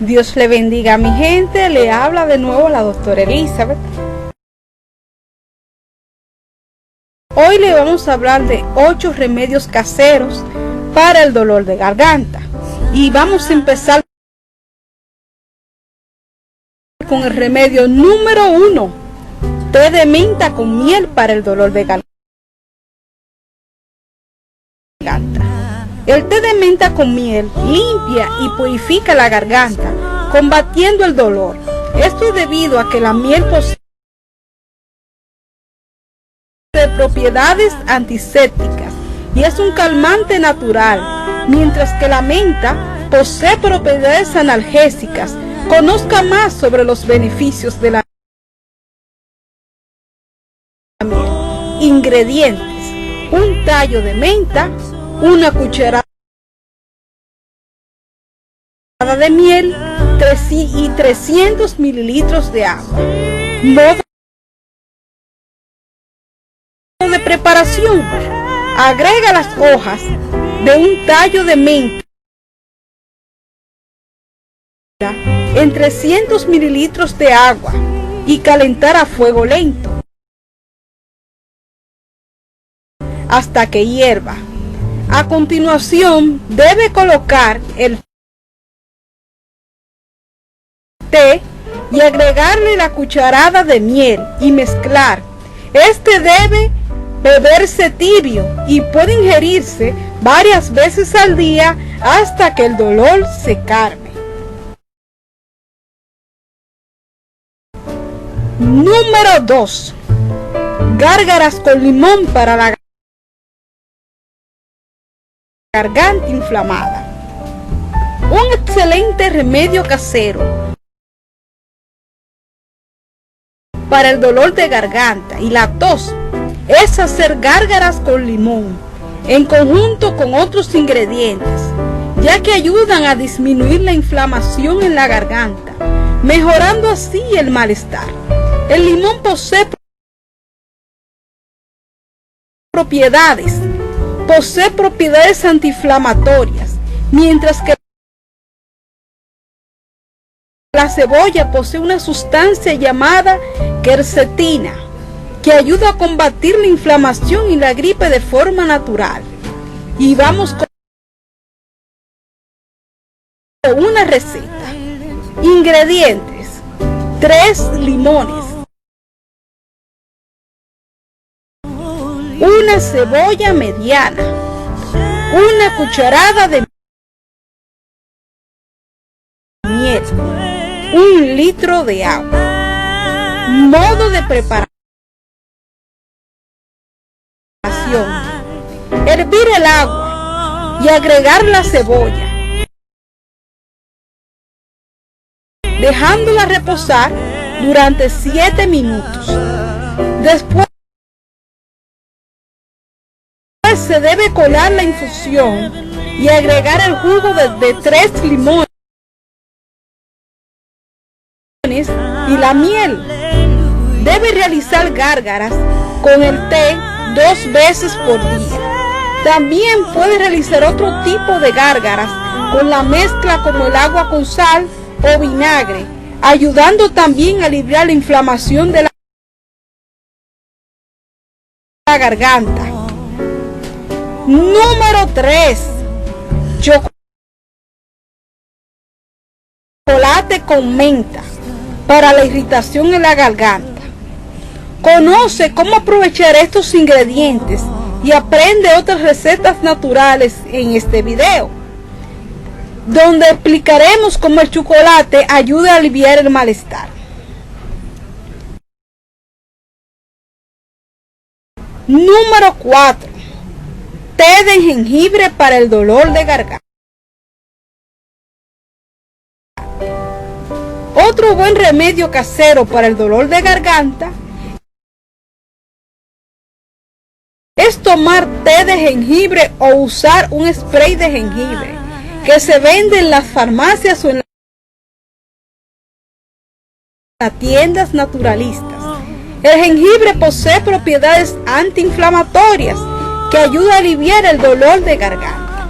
Dios le bendiga a mi gente, le habla de nuevo la doctora Elizabeth. Hoy le vamos a hablar de 8 remedios caseros para el dolor de garganta. Y vamos a empezar con el remedio número 1, té de menta con miel para el dolor de garganta. El té de menta con miel limpia y purifica la garganta, combatiendo el dolor. Esto es debido a que la miel posee propiedades antisépticas y es un calmante natural, mientras que la menta posee propiedades analgésicas. Conozca más sobre los beneficios de la miel. Ingredientes: un tallo de menta, una cucharada de miel y 300 mililitros de agua. Modo de preparación: agrega las hojas de un tallo de menta en 300 mililitros de agua y calentar a fuego lento hasta que hierva. A continuación, debe colocar el té y agregarle la cucharada de miel y mezclar. Este debe beberse tibio y puede ingerirse varias veces al día hasta que el dolor se calme. Número 2. Gárgaras con limón para la garganta inflamada. Un excelente remedio casero para el dolor de garganta y la tos es hacer gárgaras con limón en conjunto con otros ingredientes, ya que ayudan a disminuir la inflamación en la garganta, mejorando así el malestar. El limón posee propiedades antiinflamatorias, mientras que la cebolla posee una sustancia llamada quercetina, que ayuda a combatir la inflamación y la gripe de forma natural. Y vamos con una receta. Ingredientes: 3 limones, una cebolla mediana, una cucharada de miel, 1 litro de agua. Modo de preparación: hervir el agua y agregar la cebolla, dejándola reposar durante 7 minutos. Después se debe colar la infusión y agregar el jugo de 3 limones y la miel. Debe realizar gárgaras con el té 2 veces por día. También puede realizar otro tipo de gárgaras con la mezcla como el agua con sal o vinagre, ayudando también a aliviar la inflamación de la garganta. Número 3. Chocolate con menta para la irritación en la garganta. Conoce cómo aprovechar estos ingredientes y aprende otras recetas naturales en este video, donde explicaremos cómo el chocolate ayuda a aliviar el malestar. Número 4. Té de jengibre para el dolor de garganta. Otro buen remedio casero para el dolor de garganta es tomar té de jengibre o usar un spray de jengibre que se vende en las farmacias o en las tiendas naturalistas. El jengibre posee propiedades antiinflamatorias que ayuda a aliviar el dolor de garganta.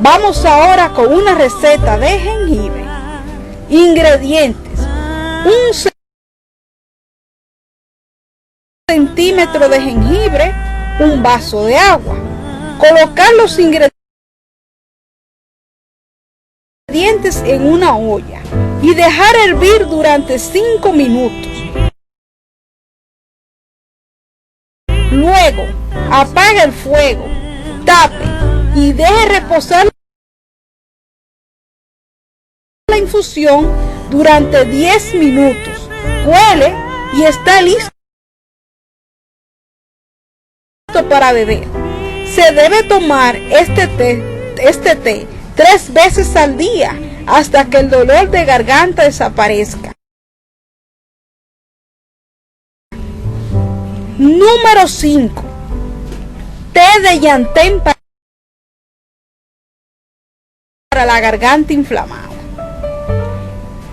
Vamos ahora con una receta de jengibre. Ingredientes: 1 centímetro de jengibre, un vaso de agua. Colocar los ingredientes en una olla y dejar hervir durante 5 minutos. Luego, apaga el fuego, tape y deje reposar la infusión durante 10 minutos. Cuele y está listo para beber. Se debe tomar este té 3 veces al día hasta que el dolor de garganta desaparezca. Número 5. Té de llantén para la garganta inflamada.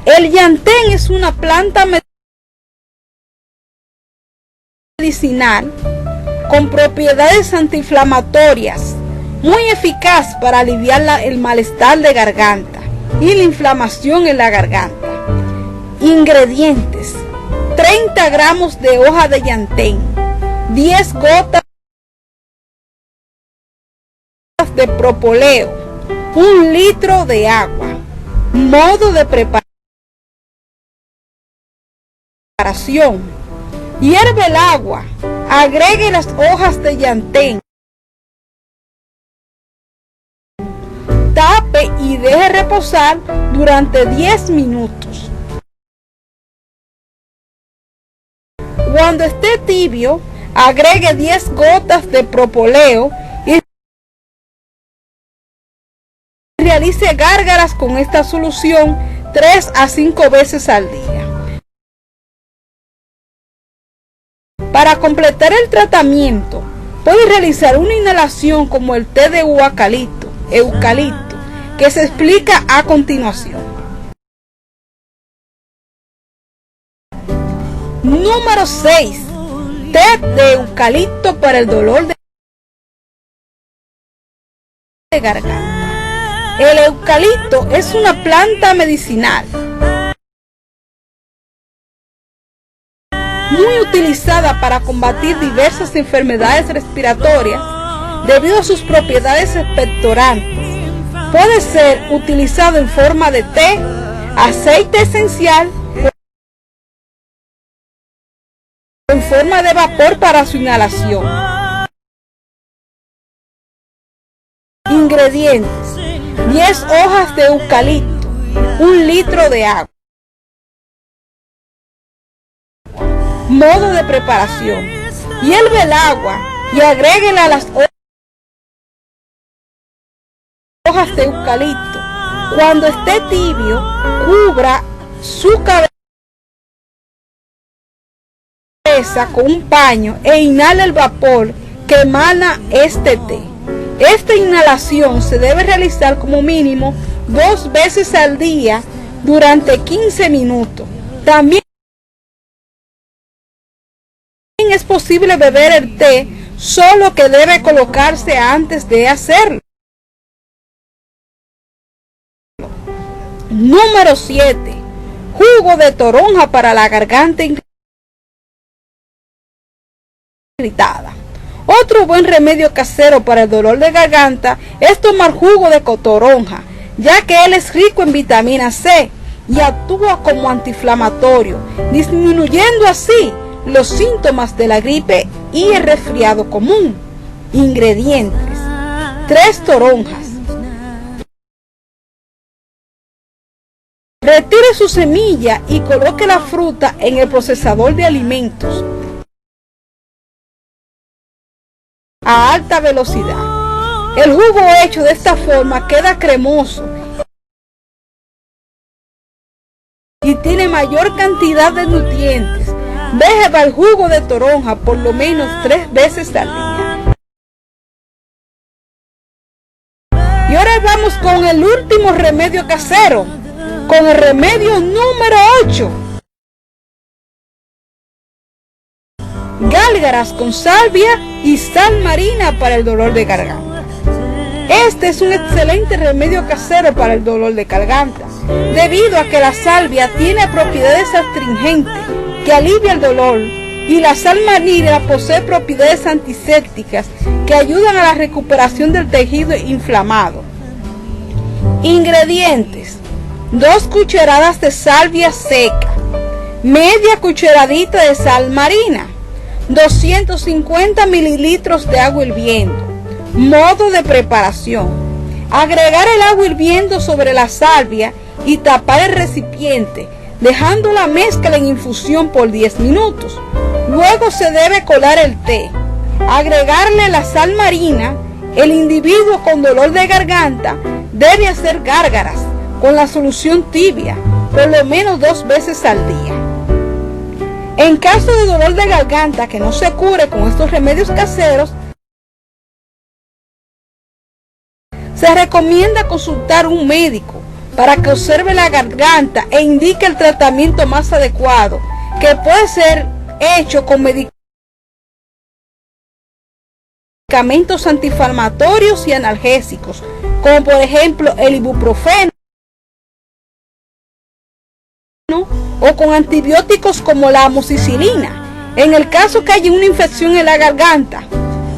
El llantén es una planta medicinal con propiedades antiinflamatorias, muy eficaz para aliviar el malestar de garganta y la inflamación en la garganta. Ingredientes: 30 gramos de hoja de llantén, 10 gotas de propóleo, 1 litro de agua. Modo de preparación: hierve el agua, agregue las hojas de llantén, tape y deje reposar durante 10 minutos. Cuando esté tibio, agregue 10 gotas de propóleo y realice gárgaras con esta solución 3 a 5 veces al día. Para completar el tratamiento, puede realizar una inhalación como el té de eucalipto, que se explica a continuación. Número 6. Té de eucalipto para el dolor de garganta. El eucalipto es una planta medicinal muy utilizada para combatir diversas enfermedades respiratorias debido a sus propiedades expectorantes. Puede ser utilizado en forma de té, aceite esencial o en forma de vapor para su inhalación. Ingredientes: 10 hojas de eucalipto, 1 litro de agua. Modo de preparación: hierve el agua y agréguela a las hojas de eucalipto. Cuando esté tibio, cubra su cabeza con un paño e inhala el vapor que emana este té. Esta inhalación se debe realizar como mínimo 2 veces al día durante 15 minutos. También es posible beber el té, solo que debe colocarse antes de hacerlo. Número 7. Jugo de toronja para la garganta irritada. Otro buen remedio casero para el dolor de garganta es tomar jugo de toronja, ya que él es rico en vitamina C y actúa como antiinflamatorio, disminuyendo así los síntomas de la gripe y el resfriado común. Ingredientes: 3 toronjas. Retire su semilla y coloque la fruta en el procesador de alimentos a alta velocidad. El jugo hecho de esta forma queda cremoso y tiene mayor cantidad de nutrientes. Beba el jugo de toronja por lo menos 3 veces al día. Y ahora vamos con el último remedio casero, con el remedio número 8. Gálgaras con salvia y sal marina para el dolor de garganta. Este es un excelente remedio casero para el dolor de garganta. debido a que la salvia tiene propiedades astringentes que alivia el dolor y la sal marina posee propiedades antisépticas que ayudan a la recuperación del tejido inflamado. Ingredientes: 2 cucharadas de salvia seca, media cucharadita de sal marina, 250 mililitros de agua hirviendo. Modo de preparación: agregar el agua hirviendo sobre la salvia y tapar el recipiente, dejando la mezcla en infusión por 10 minutos. Luego se debe colar el té, agregarle la sal marina. El individuo con dolor de garganta debe hacer gárgaras con la solución tibia por lo menos 2 veces al día. En caso de dolor de garganta que no se cure con estos remedios caseros, se recomienda consultar a un médico para que observe la garganta e indique el tratamiento más adecuado, que puede ser hecho con medicamentos antiinflamatorios y analgésicos, como por ejemplo el ibuprofeno, o con antibióticos como la amoxicilina, en el caso que haya una infección en la garganta.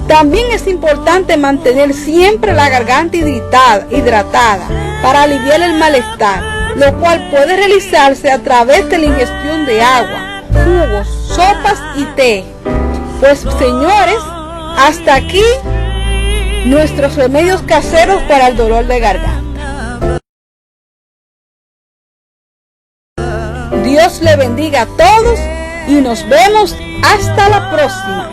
También es importante mantener siempre la garganta hidratada para aliviar el malestar, lo cual puede realizarse a través de la ingestión de agua, jugos, sopas y té. Pues señores, hasta aquí nuestros remedios caseros para el dolor de garganta. Dios le bendiga a todos y nos vemos hasta la próxima.